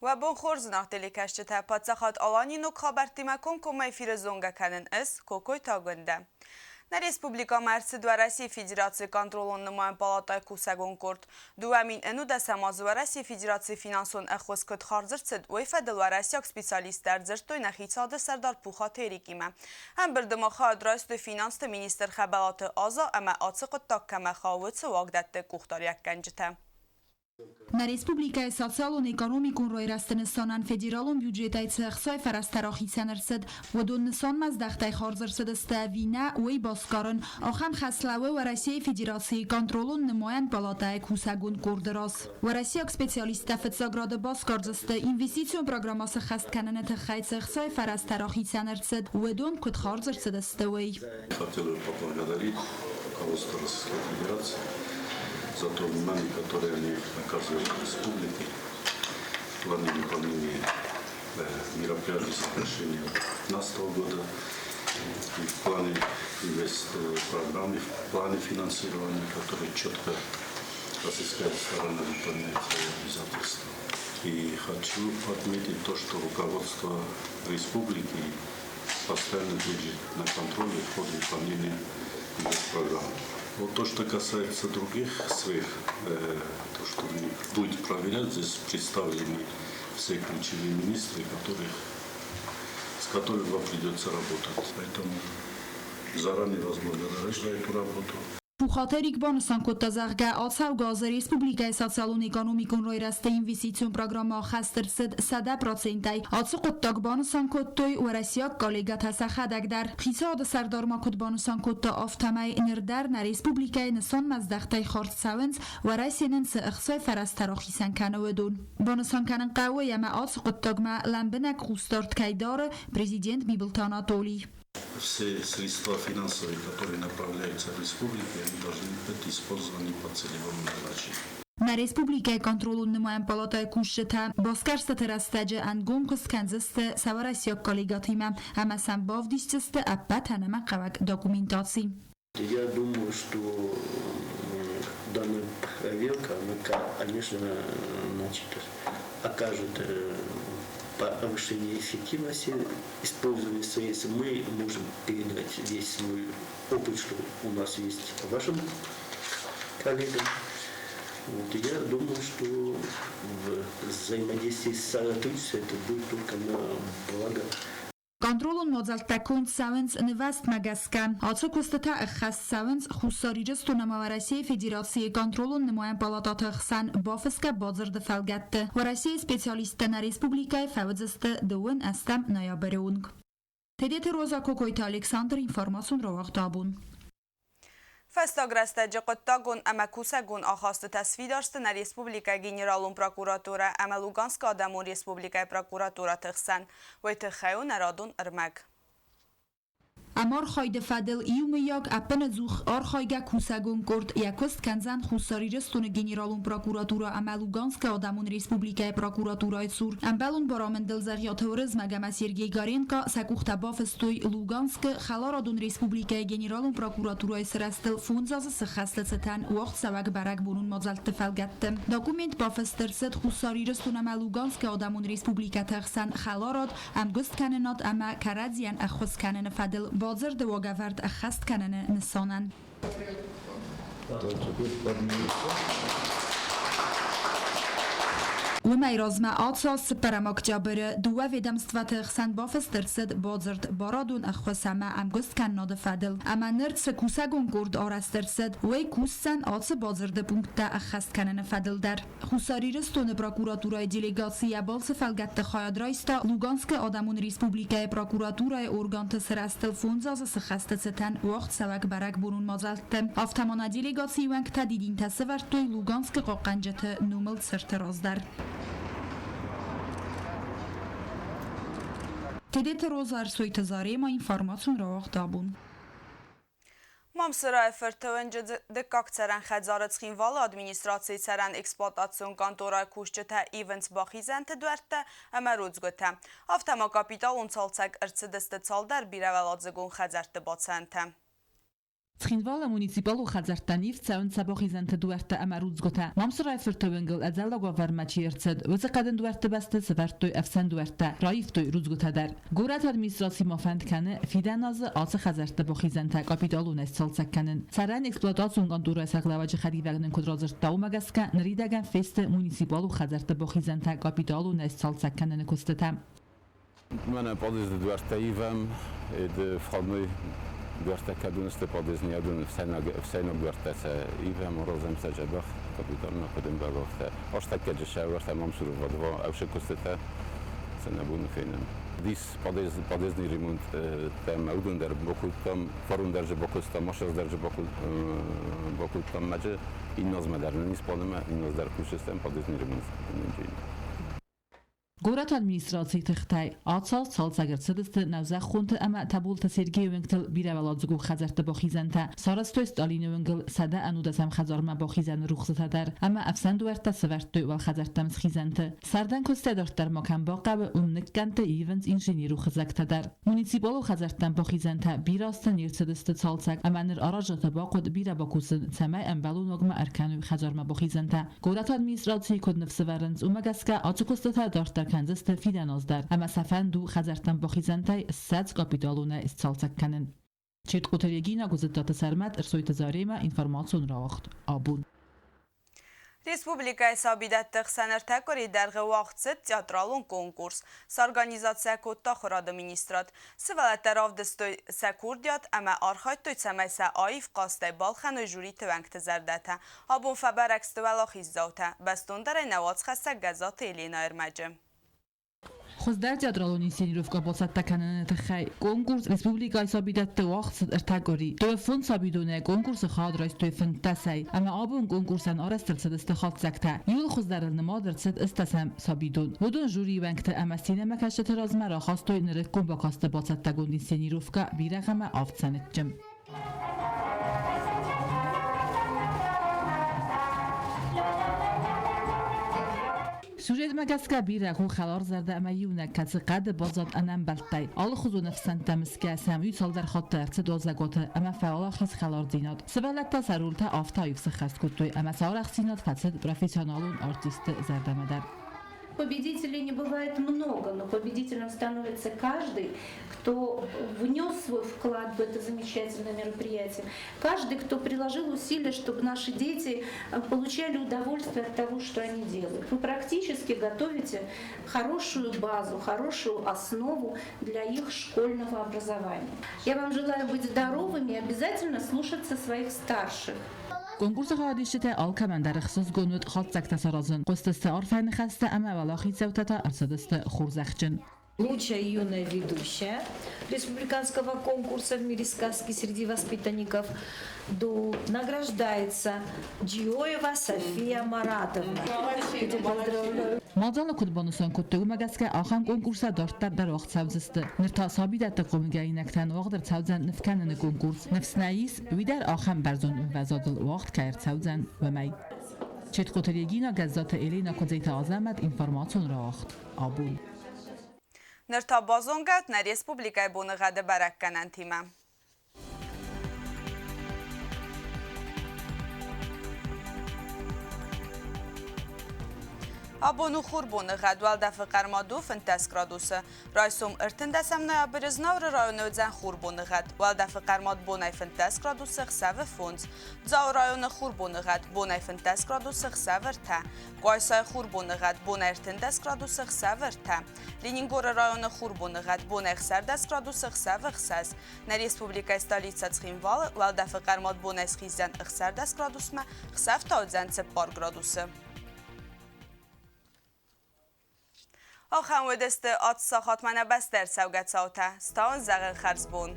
و Абон خورزناق تلیکشت تا پادزخات آلانی نو خبرتیمه کمکومه فیرزونگه کنن از Кокойты Агуындăимă. На республика Мерсид ва Россия Федерации контролон нумаен палатай кусагон корт. Дуамин эну да самаз ва Россия Федерации финансон эхвос кот харзырцед уйфадыл ва Россия специалистер зертой нахицаде сардар пуха терикиме. Hem birdima xadrast finans minister xabalatı aza ama açıqıt takkame xavıtsı vaqdatte kuxtaryak gencite. На республика социалон экономикун рой растанстанан федералон бюджетай цехсай фарастарахисен рсд ودون نسان مزدخтай харзырсд ставина уй баскарын ахам хаславы ва Россия Федерации контролон нмоян палатай кусагун курдырас. Ва Россия специалиста фетсаграды баскарзысты инвестицион программасы хаст кананы тхай цехсай фарастарахисен рсд ودون кут харзырсд ставый. Хотел бы поблагодарить руководство Российской Федерации за то внимание, которое они оказывают республике в плане выполнения мероприятий совершения 2015 года и в плане программы, в плане финансирования, которые четко российская сторона выполняет свои обязательства. И хочу отметить то, что руководство республики постоянно держит на контроле ход выполнения программы. Вот то, что касается других сфер, то, что будет проверять, здесь представлены все ключевые министры, с которыми вам придется работать. Поэтому заранее вас благодарю за эту работу. Пухатерик бонусан коттазарга ацавгазы республикай социалон экономикун рой расте инвестицион программа хастырсыд 100%-ай ацы коттаг бонусан коттой ва Россия коллега тасахадагдар хисад сардарма кот бонусан котта автамай нирдар на республикай нсан маздахтай харцавенс ва Россиянын сыхсай фарастарахисан канаведун бонусан канын қавы яма ацы коттагма ламбинак хустарт кайдары президент Бибилтанатоли. Все средства финансовые, которые направляются в республике, они должны быть использованы по целевому назначению. На республике контролун нмоян палатай кушта баскарста терастаджа ангон кусканзсте сава Россия коллегатима ама самбав дистсте апатанама кавак документации. Я думаю, что данная проверка, она, конечно, окажет повышение эффективности использования средств. Мы можем передать весь свой опыт, что у нас есть вашим коллегам. Вот, я думаю, что в взаимодействии с сотрудничеством это будет только на благо. Контролон мозалтакун савенс неваст магаска. Ацо кустата ахас савенс хусарижсту на Россия Федерации контролон нмоян палатат хсан бафска базарда фалгатты. Ва Россия специалиста на республикай фавзсты дуын астам ноябрьунг. Тедет роза Кокойты Александр информацион рауагъд Абон. Фестаграсте джекоттагон ама кусагон ахаст тасвидарст на республика генералун прокуратура ама Луганска адамун республика прокуратура тхсан вайтхаю нарадун ирмаг. امار خاید فدل ایومیاگ اپن زوخ آر خایگه کوسگون کرد یکست کنزن خوستاری رستون گنرالون پراکوراتورا املوگانسک آدمون ریسپوبلیکای پراکوراتورای سور امبلون برامندل زغیات ورز مگم سرگی گارینکا سکوخت بافستوی لوگانسک خلارادون ریسپوبلیکای گنرالون پراکوراتورای سرستل فونزاز سخست ستن وقت سوگ برگ بونون مازلت فلگتم داکومنت بافسترست خوستاری رستون املوگانسک آدمون ریسپوبلیکا تخسن خلاراد امگست کننات اما کرادزیان اخوز کنن فدل بازر دواگورد اخست کنن نسانن. و میرازما آتساس پرماک جابر دو ویدمستوا تخسن بافسترسد بازرد بارادون اخوسما امگست کن ناد فدل اما نرد سکوسگون گرد آرسترسد وی کوسن آتس بازرد پونکتا اخست کنن فدل در خوساری رستون پراکوراتورای دیلیگاسی بالس فلگت خواهد رایستا لوگانسک آدمون ریسپوبلیکای پراکوراتورای ارگانت سرستل فونزاز سخست ستن وقت سوک برک برون مازلتم آفتمان دیلیگاسی ونک تا دیدین تسورتوی لوگانسک قاقنجت نومل سرتراز در تدت روزار سویت زاری ما اینفارماسیون رواگъد Абон. Мамсыра эфиртөвенже декак царан хадзарыц хинвалы администрации царан эксплуатацион контора кушчыта ивенс бахизен тедуэртте эмерудзгөте. Автома капитал унцалцак ырцыдысты цалдар биревел адзыгун хадзарты баценте. Ცხინვალა მუნიციპალურ ხაზარდანივ წაუნ საბოხიზანთა დუერტა ამარუძგოთა მამსრაი ფერტოვენგელ აძალაგვა ვარმაჩი ერცად ვეცყადენ დუერტებასთა სვარტოი აფსან დუერტა რაიფტოი რუძგოთადარ გურათ ადმინისტრაცი მოფანდქანე ფიდანაზ ალცა ხაზარდა ბოხიზანთა კაპიტალუნეს ცოლცაკანენ სარან ექსპლუატაციონ კონტურა საკლავაჯი ხარივაგნენ კუდროზერტ დაუმაგასკა ნრიდაგან ფესტე მუნიციპალურ ხაზარდა ბოხიზანთა კაპიტალუნეს ცოლცაკანენ კუსტეთა მან პოდიზ დუერტა ივამ ed fromoi Duerta kadunste podezniadun wsejno duertece iwem rozem saġebaħ kapitalna kodem bagoħte. Oċta kieġiċa għarta mamsur vodvo għawxe kustete sena bunu fejnem. Dis podezni rimunt tem udunder bokultom, forunderġe bokultom, mošezderġe bokultom maġe innoz medarne nisponeme, innoz dar kuċistem podezni rimunt. Гурат администрации тахтай ацал цалцагерцедст навзахунт ама табулта сергеевенктл бираваладзгу хазарта бохизанта сарастойст алиневенгл сада анудасам хазарма бохизан рухзатадар ама афсандуерта свертой вал хазартам схизанта сардан костедортар макам бaqab умникканта ивенс инженеру хазактадар муниципалу хазартам бохизанта бирастан ерцедст цалцаг аманер аражата бaqod бирабакусн самай амбалу ногма аркану хазарма бохизанта гурат администрации коднфсваренс умагаска ацукостата дортар کنزست فیدناز در اما سفن دو خزرتن بخیزنتای ساز کاپیتالونه استالسک کنن. چیت قطریگی نگوزد دات سرمت ارسویت زاریما انفرماسیون راخت آبون. Республика Сабидат Тахсанерта коридер вахтсет театралун конкурс с организацией кота храд администрат. Севалатаров дестой секурдиат, ама архайт той самайса аиф кастай балхану жюри твангт зардата. Абон фабарак ствалах иззаута. Бастондар навац хасса газат Елена Эрмаджи. خزدار театралун инсценировка болсатта кананет хай конкурс республика Сабидат вахтс артагори то фон Сабидуне конкурс хадрайс то фантасай ама абун конкурсан арастырсад истихалцакта юл хздарны мадырсад истасам Сабидун мудун жюри вангт ама синема кашт размара хастой нреккон бакаста болсатта гон инсценировка бирагама авцанетчим سوژه مگسکا بیره خو خلار زرده اما یونه کسی قد بازاد انم بلتای آل خوزو نفسن تمسکه سمی سال در خاطر ارت دوزگوته اما فعال خس خلار زیناد سوالت تا سرولتا آفتا یفس خست کتوی اما سوال زیناد فصد پروفیسیونالون آرتیست زرده مدر Победителей не бывает много, но победителем становится каждый, кто внес свой вклад в это замечательное мероприятие. Каждый, кто приложил усилия, чтобы наши дети получали удовольствие от того, что они делают. Вы практически готовите хорошую базу, хорошую основу для их школьного образования. Я вам желаю быть здоровыми и обязательно слушаться своих старших. конкурс хадиште алкамандar xsos gonut xaltsakta sarazın qostasta arfan xasta ama valaxi zawtata arsadasta khurzaxchin Лучшая юная ведущая республиканского конкурса в мире сказки среди воспитанников награждается Джиоева София Маратовна. Мадала кутбонусан кутту магаска ахан конкурса дортар дар вақт савзысты. Нирта сабидат қомигайинактан вағдар савзан нифканын конкурс. Нифснаис видар ахан барзон вазадл вақт кайр савзан вамай. Чет қотаригина газзат Елена Кодзейта Азамат информацион раахт. Абон. Нирта базонгат на республикай бунығады баракканан тима. Абону хурбуны гадвал да фикармаду финтес градусы. Райсум иртиндесам ноябрыз навры районы өдзен хурбуны гад. Вал да фикармад бонай финтес градусы хсавы фунз. Дзау районы хурбуны гад бонай финтес градусы хсавыр та. Гайсай хурбуны гад бонай иртиндес градусы хсавыр та. Ленингоры районы хурбуны гад бонай хсардес градусы хсавы хсаз. На республика столица Цхинвалы вал да фикармад бонай схизен хсардес градусма хсав та өдзен цепар градусы. آخر ودست آت ساخت منه بستر سوگت ساوته ستان زغل خرزبون